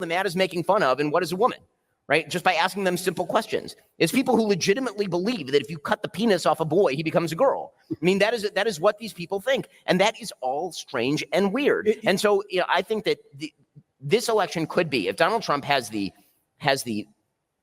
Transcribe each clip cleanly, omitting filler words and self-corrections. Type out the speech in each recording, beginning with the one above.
Matt is making fun of, and what is a woman, right? Just by asking them simple questions. It's people who legitimately believe that if you cut the penis off a boy, he becomes a girl. I mean, that is what these people think, and that is all strange and weird. And so, I think that this election could be, if Donald Trump has the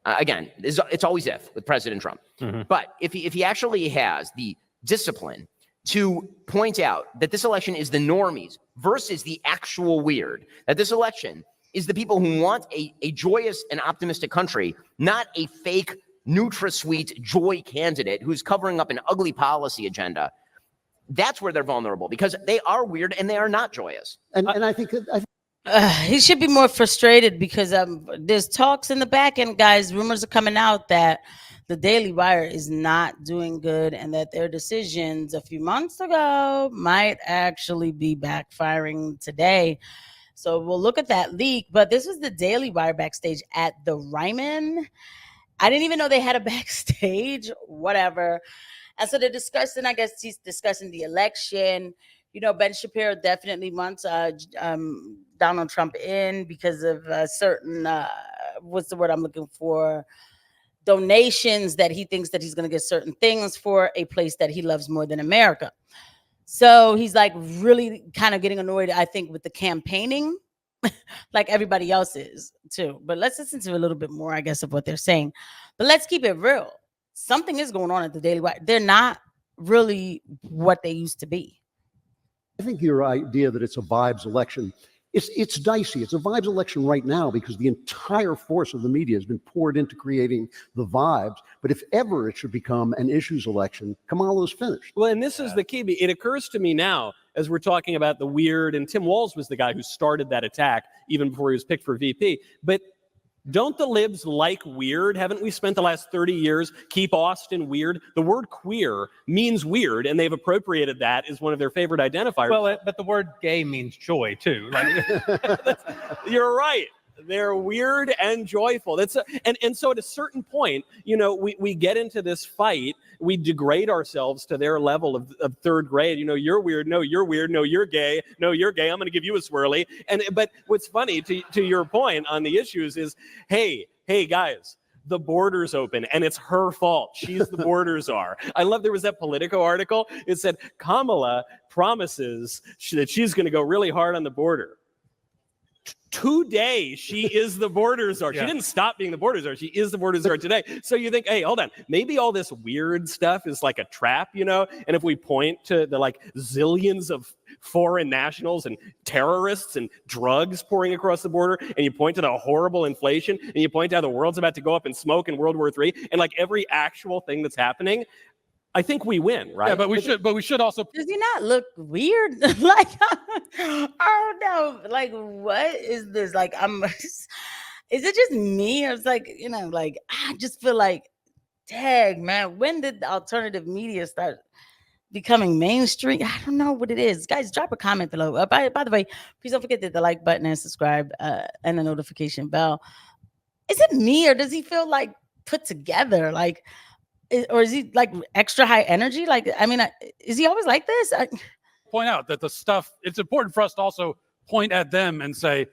again, it's always if with President Trump, but if he actually has the discipline to point out that this election is the normies versus the actual weird, that this election is the people who want a joyous and optimistic country, not a fake NutraSweet joy candidate who's covering up an ugly policy agenda. That's where they're vulnerable, because they are weird and they are not joyous. And I think he should be more frustrated because there's talks in the back end, guys. Rumors are coming out that the Daily Wire is not doing good and that their decisions a few months ago might actually be backfiring today. So we'll look at that leak. But this was the Daily Wire backstage at the Ryman. I didn't even know they had a backstage, whatever. And so they're discussing, I guess he's discussing the election. Ben Shapiro definitely wants Donald Trump in because of certain, what's the word I'm looking for? Donations that he thinks that he's going to get certain things for a place that he loves more than America. So he's like really kind of getting annoyed, I think, with the campaigning, like everybody else is too. But let's listen to a little bit more, I guess, of what they're saying. But let's keep it real. Something is going on at the Daily Wire. They're not really what they used to be. I think your idea that it's a vibes election, it's dicey. It's a vibes election right now because the entire force of the media has been poured into creating the vibes. But if ever it should become an issues election, Kamala's finished. Well, and this is the key. It occurs to me now, as we're talking about the weird, and Tim Walz was the guy who started that attack even before he was picked for VP. But don't the libs like weird? Haven't we spent the last 30 years keep Austin weird? The word queer means weird, and they've appropriated that as one of their favorite identifiers. Well, but the word gay means joy too. You're right. They're weird and joyful. And so at a certain point, we get into this fight. We degrade ourselves to their level of third grade. You're weird. No, you're weird. No, you're gay. No, you're gay. I'm going to give you a swirly. But what's funny to your point on the issues is, hey, guys, the border's open and it's her fault. She's the border czar. I love there was that Politico article. It said Kamala promises that she's going to go really hard on the border. Today, she is the border czar. She didn't stop being the border czar. She is the border czar today. So you think, hey, hold on. Maybe all this weird stuff is like a trap, And if we point to the zillions of foreign nationals and terrorists and drugs pouring across the border, and you point to the horrible inflation, and you point to how the world's about to go up in smoke in World War III, and every actual thing that's happening, I think we win, right? Yeah, but we should also. Does he not look weird? Oh no! What is this? Is it just me? Or it's I just feel like, dang, man, when did the alternative media start becoming mainstream? I don't know what it is. Guys, drop a comment below. By the way, please don't forget to hit the like button and subscribe and the notification bell. Is it me, or does he feel put together? Or is he extra high energy? Is he always like this? Point out that the stuff, it's important for us to also point at them and say,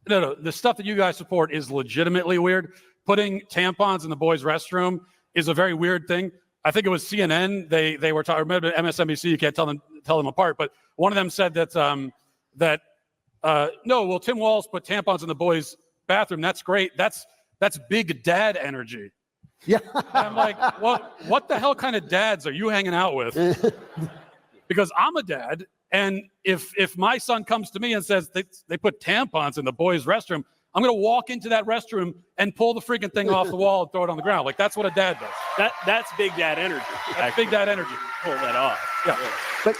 no, the stuff that you guys support is legitimately weird. Putting tampons in the boys' restroom is a very weird thing. I think it was CNN. They were talking, remember MSNBC, you can't tell them apart, but one of them said that, Tim Walz put tampons in the boys' bathroom. That's great. That's big dad energy. Yeah. And I'm like, what the hell kind of dads are you hanging out with? Because I'm a dad, and if my son comes to me and says they put tampons in the boys' restroom, I'm going to walk into that restroom and pull the freaking thing off the wall and throw it on the ground. That's what a dad does. That's big dad energy. That's big dad energy. Pull that off. Yeah. But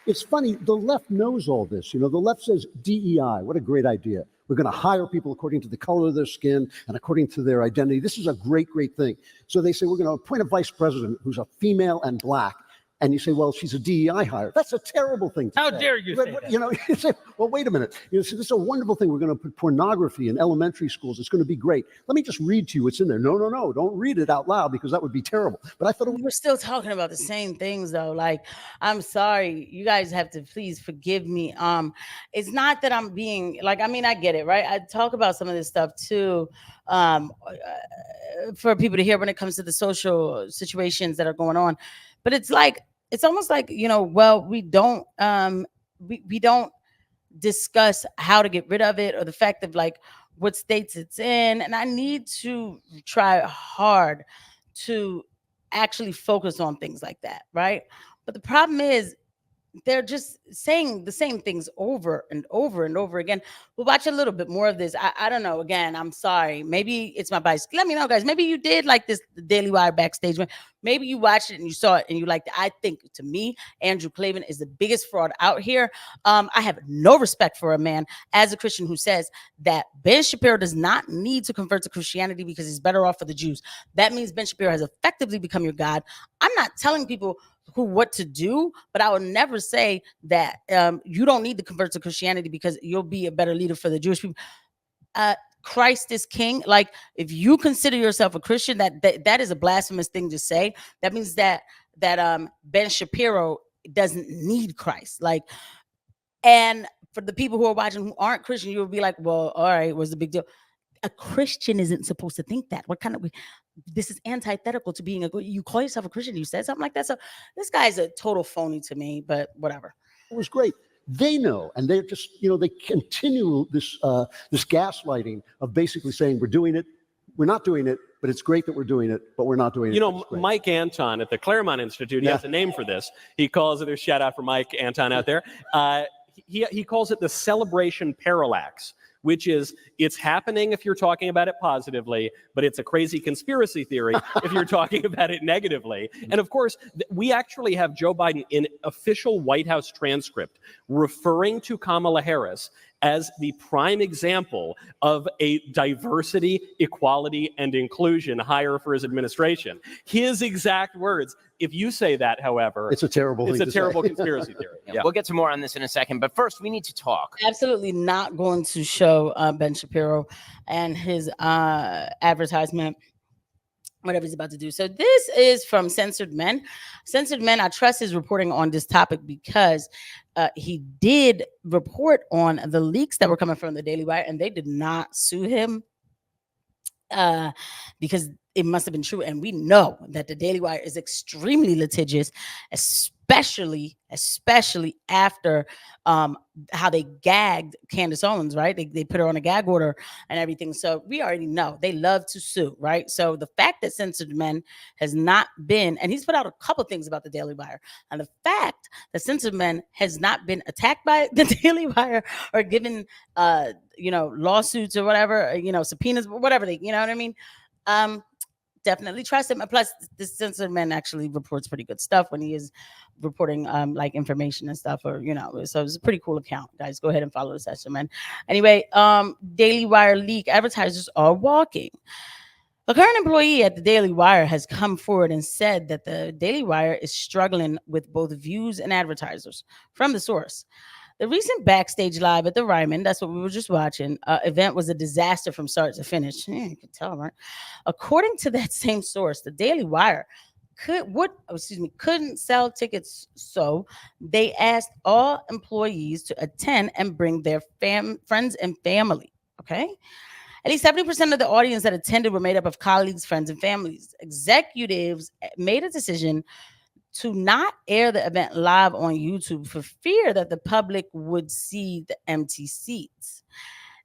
it's funny. The left knows all this. The left says DEI. What a great idea. We're going to hire people according to the color of their skin and according to their identity. This is a great, great thing. So they say we're going to appoint a vice president who's a female and black. and you say, well, she's a DEI hire. That's a terrible thing to How say. dare you say that? You know, you say, well, wait a minute. You know, so this is a wonderful thing. We're going to put pornography in elementary schools. It's going to be great. Let me just read to you what's in there. No. Don't read it out loud because that would be terrible. But I thought it was We're still talking about the same things though. Like, I'm sorry, you guys have to please forgive me. It's not that I'm being like, I mean, I get it, right? I talk about some of this stuff too, for people to hear when it comes to the social situations that are going on. But it's like, it's almost like, you know, well, we don't discuss how to get rid of it or the fact of like what states it's in. And I need to try hard to actually focus on things like that, right? But the problem is they're just saying the same things over and over and over again. We'll watch a little bit more of this. I don't know. Again, I'm sorry. Maybe it's my bias. Let me know, guys. Maybe you did like this the Daily Wire backstage. Maybe you watched it and you saw it and you liked it. I think, to me, Andrew Klavan is the biggest fraud out here. I have no respect for a man as a Christian who says that Ben Shapiro does not need to convert to Christianity because he's better off for the Jews. That means Ben Shapiro has effectively become your God. I'm not telling people what to do, but I would never say that you don't need to convert to Christianity because you'll be a better leader for the Jewish people. Christ is king. Like, if you consider yourself a Christian, that is a blasphemous thing to say. That means that Ben Shapiro doesn't need Christ. Like, and for the people who are watching who aren't Christian, you'll be like, well, all right, what's the big deal? A Christian isn't supposed to think that. What kind of, this is antithetical to being you call yourself a Christian, you said something like that. So this guy's a total phony to me, but whatever. It was great. They know, and they're just, you know, they continue this gaslighting of basically saying we're doing it, we're not doing it, but it's great that we're doing it, but we're not doing it. You know, Mike Anton at the Claremont Institute, he has a name for this. He calls it, there's shout out for Mike Anton out there. He calls it the celebration parallax, which is it's happening if you're talking about it positively, but it's a crazy conspiracy theory if you're talking about it negatively. And of course, we actually have Joe Biden in official White House transcript referring to Kamala Harris as the prime example of a diversity, equality, and inclusion hire for his administration. His exact words. If you say that, however, it's a terrible thing. It's a terrible conspiracy theory. Yeah. We'll get to more on this in a second, but first we need to talk. Absolutely not going to show Ben Shapiro and his advertisement, whatever he's about to do. So this is from Censored Men. Censored Men, I trust his reporting on this topic because he did report on the leaks that were coming from the Daily Wire, and they did not sue him because it must have been true. And we know that the Daily Wire is extremely litigious, especially after how they gagged Candace Owens, right? They put her on a gag order and everything. So we already know they love to sue, right? So the fact that Censored Men has not been, and he's put out a couple things about the Daily Wire, and the fact that Censored Men has not been attacked by the Daily Wire or given, lawsuits or whatever, subpoenas, whatever you know what I mean? Definitely trust him. And plus, this Censored Man actually reports pretty good stuff when he is reporting like information and stuff, or so it's a pretty cool account. Guys, go ahead and follow the Censored Man. Anyway, Daily Wire leak: advertisers are walking. A current employee at the Daily Wire has come forward and said that the Daily Wire is struggling with both views and advertisers. From the source, the recent backstage live at the Ryman, that's what we were just watching, event was a disaster from start to finish. You can tell, right? According to that same source, the Daily Wire couldn't sell tickets, so they asked all employees to attend and bring their friends and family. Okay. At least 70% of the audience that attended were made up of colleagues, friends, and families. Executives made a decision to not air the event live on YouTube for fear that the public would see the empty seats.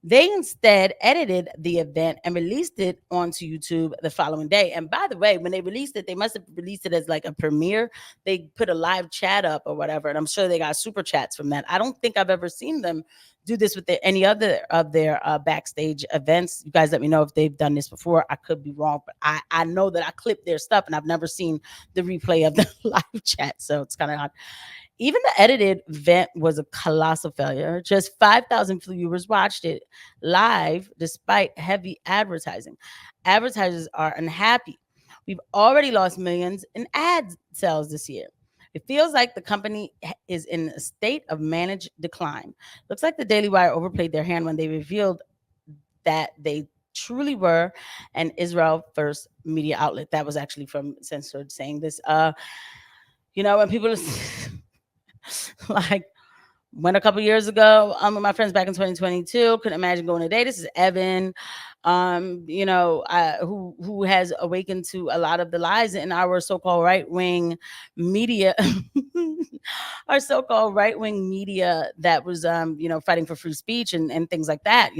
They instead edited the event and released it onto YouTube the following day. And by the way, when they released it, they must have released it as like a premiere. They put a live chat up or whatever, and I'm sure they got super chats from that. I don't think I've ever seen them do this with any other of their backstage events. You guys let me know if they've done this before. I could be wrong, but I know that I clipped their stuff, and I've never seen the replay of the live chat, so it's kind of odd. Even the edited event was a colossal failure. Just 5,000 viewers watched it live despite heavy advertising. Advertisers are unhappy. We've already lost millions in ad sales this year. It feels like the company is in a state of managed decline. Looks like the Daily Wire overplayed their hand when they revealed that they truly were an Israel first media outlet. That was actually from Censored saying this. When people like went a couple years ago, with my friends back in 2022, couldn't imagine going today. This is Evan, who has awakened to a lot of the lies in our so-called right-wing media, our so-called right-wing media that was, fighting for free speech and things like that.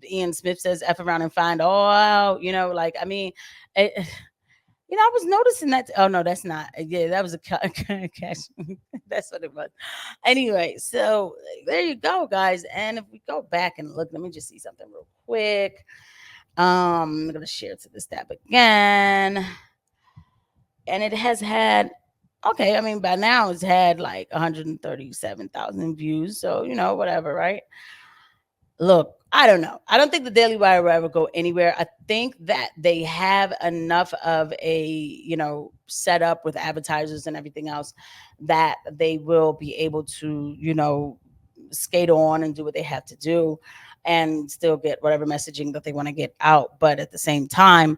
Ian Smith says F around and find all out, I was noticing that. Oh no, that's not. Yeah, that was a cash. That's what it was. Anyway, so there you go, guys. And if we go back and look, let me just see something real quick. I'm gonna share it to this tab again, and it has had. Okay, I mean by now it's had like 137,000 views. So whatever, right? Look, I don't know. I don't think the Daily Wire will ever go anywhere. I think that they have enough of a, setup with advertisers and everything else that they will be able to, skate on and do what they have to do and still get whatever messaging that they want to get out. But at the same time,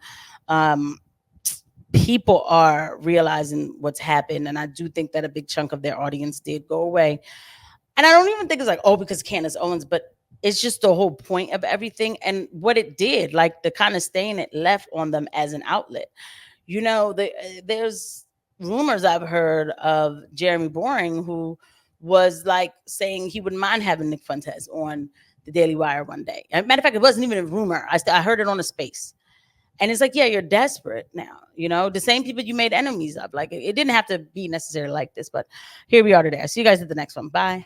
people are realizing what's happened. And I do think that a big chunk of their audience did go away. And I don't even think it's like, because Candace Owens, but it's just the whole point of everything and what it did, like the kind of stain it left on them as an outlet. There's rumors I've heard of Jeremy Boring, who was like saying he wouldn't mind having Nick Fuentes on the Daily Wire one day. As a matter of fact, it wasn't even a rumor. I heard it on a space. And it's like, yeah, you're desperate now. The same people you made enemies of. Like, it didn't have to be necessarily like this, but here we are today. I'll see you guys at the next one. Bye.